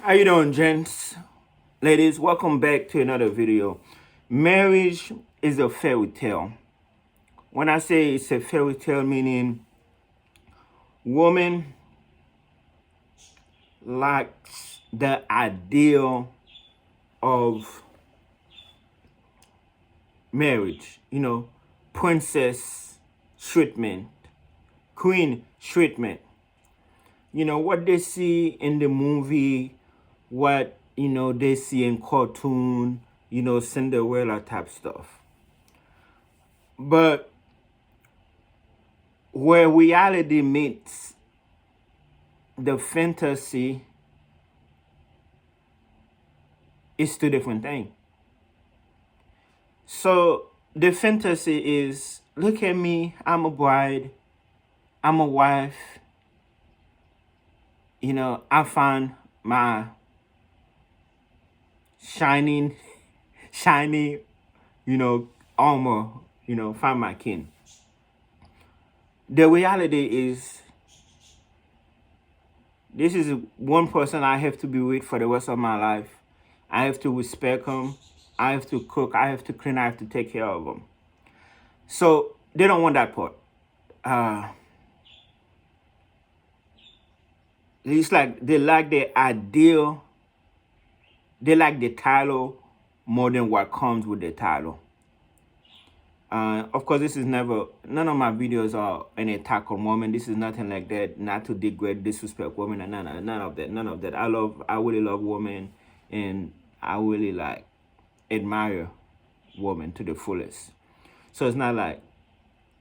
How you doing, gents? Ladies, welcome back to another video. Marriage is a fairy tale. When I say it's a fairy tale, meaning woman likes the ideal of marriage. Princess treatment, queen treatment. What they see in the movie, what they see in cartoon, Cinderella type stuff. But where reality meets the fantasy is two different things. So the fantasy is, look at me, I'm a bride, I'm a wife, I found my shining, shiny, armor, find my king. The reality is, this is one person I have to be with for the rest of my life. I have to respect him. I have to cook. I have to clean. I have to take care of him. So they don't want that part. It's like they like the ideal. They like the title more than what comes with the title. Of course, this is none of my videos are an attack on women. This is nothing like that. Not to degrade, disrespect women, and none of that. I really love women, and I really admire women to the fullest. So it's not like,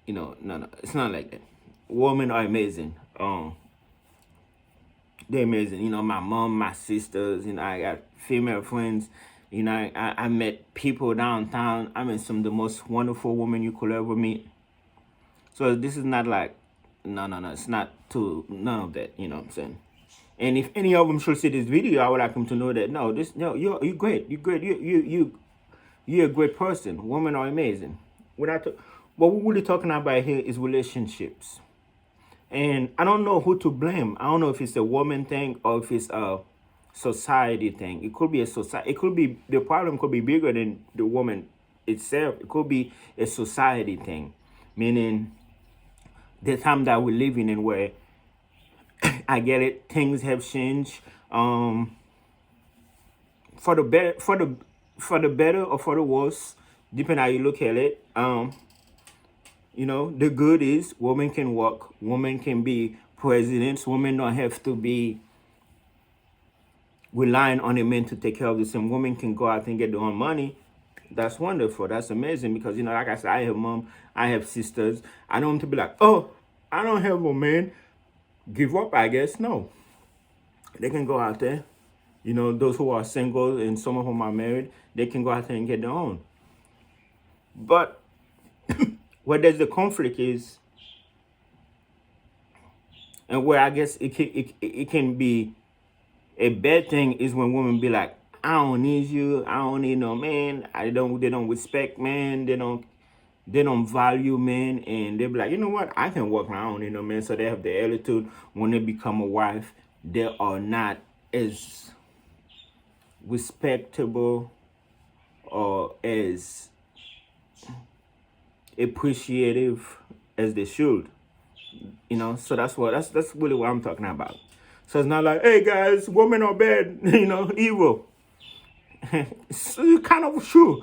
no, it's not like that. Women are amazing. They're amazing. My mom, my sisters, I got female friends. I met people downtown. I met some of the most wonderful women you could ever meet. So this is not like, no, it's not to none of that, you know what I'm saying? And if any of them should see this video, I would like them to know that, you're great. You're great. You're a great person. Women are amazing. What we're really talking about here is relationships. And I don't know who to blame. I don't know if it's a woman thing or if it's a society thing. It could be a society. It could be, the problem could be bigger than the woman itself. It could be a society thing, meaning the time that we're living in, where I get it, things have changed for the better, for the better or for the worse, depending how you look at it. The good is women can work, women can be presidents, women don't have to be relying on a man to take care of this, and women can go out and get their own money. That's wonderful. That's amazing, because like I said, I have mom, I have sisters. I don't want to be like, oh, I don't have a man, give up, I guess. No, they can go out there. Those who are single and some of them are married, they can go out there and get their own. But where there's the conflict is, and where I guess it can be a bad thing, is when women be like, I don't need you, I don't need no man, they don't respect men, they don't value men, and they be like, you know what, I can work, I don't need no man. So they have the attitude, when they become a wife, they are not as respectable or as appreciative as they should. So that's really what I'm talking about. So it's not like, hey guys, women are bad, evil. It's kind of true.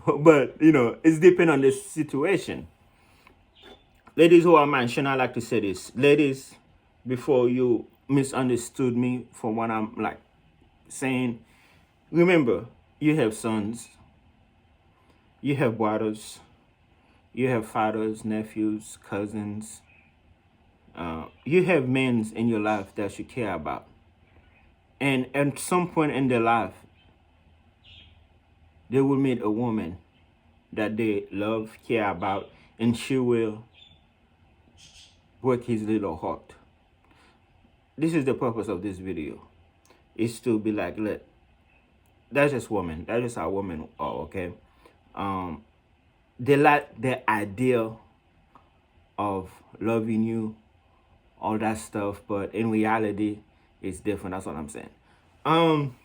But it's depending on the situation. Ladies who are mentioned, I like to say this. Ladies, before you misunderstood me for what I'm saying, remember, you have sons, you have brothers, you have fathers, nephews, cousins. You have men in your life that you care about. And at some point in their life, they will meet a woman that they love, care about, and she will break his little heart. This is the purpose of this video. Is to be like, look, that's just women. That's just how women are, okay? They like the idea of loving you, all that stuff, but in reality, It's different. That's what I'm saying. Um,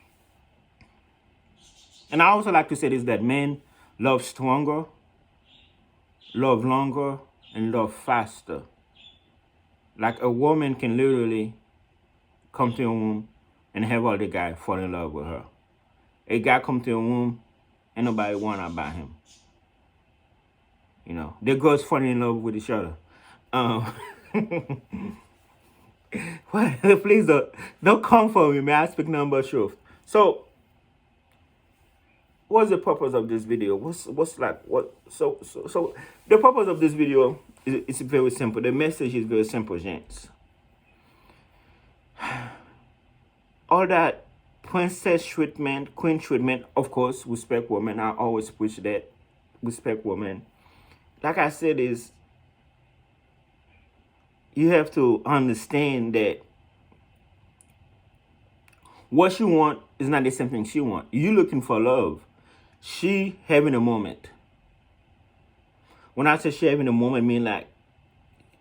and I also like to say this, that men love stronger, love longer, and love faster. Like a woman can literally come to a room and have all the guy fall in love with her. A guy come to a room and nobody want about him. You know, the girls falling in love with each other. Um, well, please don't come for me, man. I speak nothing but truth. So, what's the purpose of this video? What's like what? So the purpose of this video is very simple. The message is very simple, gents. All that princess treatment, queen treatment, of course, respect women. I always preach that. Respect women. Like I said, is you have to understand that what you want is not the same thing she want. You looking for love. She having a moment. When I say she having a moment, I mean like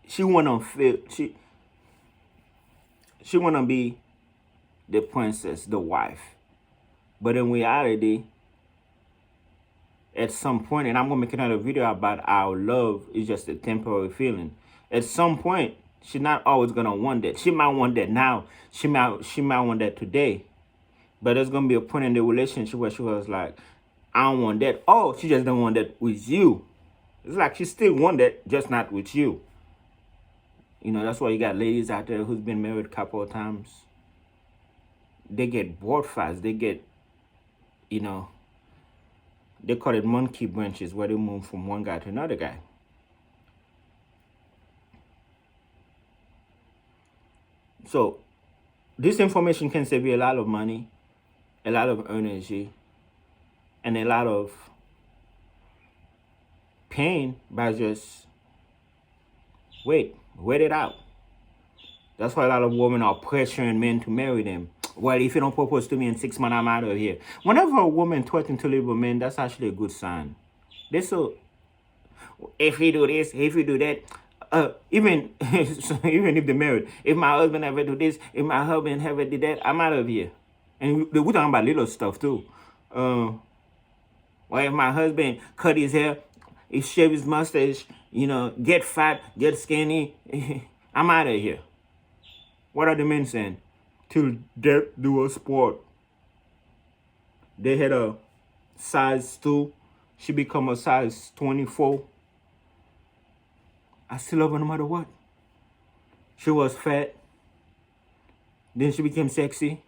she wanna feel she wanna be the princess, the wife. But in reality, at some point, and I'm gonna make another video about our love is just a temporary feeling. At some point, she's not always gonna want that. She might want that now. She might want that today. But there's gonna be a point in the relationship where she was like, I don't want that. Oh, she just don't want that with you. It's like she still want that, just not with you. You know, that's why you got ladies out there who's been married a couple of times. They get bored fast. They get, you know, they call it monkey branches, where they move from one guy to another guy. So this information can save you a lot of money, a lot of energy, and a lot of pain by just wait it out. That's why a lot of women are pressuring men to marry them. Well, if you don't propose to me in 6 months, I'm out of here. Whenever a woman threatens to leave a man, that's actually a good sign. If he do this, if he do that, even even if they're married, if my husband ever do this, if my husband ever did that, I'm out of here. And we're talking about little stuff too. Well, if my husband cut his hair, he shave his mustache, you know, get fat, get skinny, I'm out of here. What are the men saying? Till death do us part. They had a size 2. She become a size 24. I still love her no matter what. She was fat. Then she became sexy.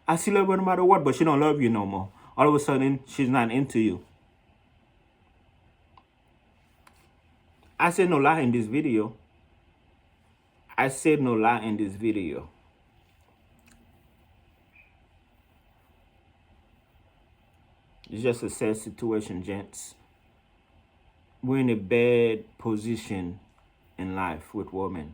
I still love her no matter what, but she don't love you no more. All of a sudden, she's not into you. I said no lie in this video. It's just a sad situation, gents. We're in a bad position in life with women.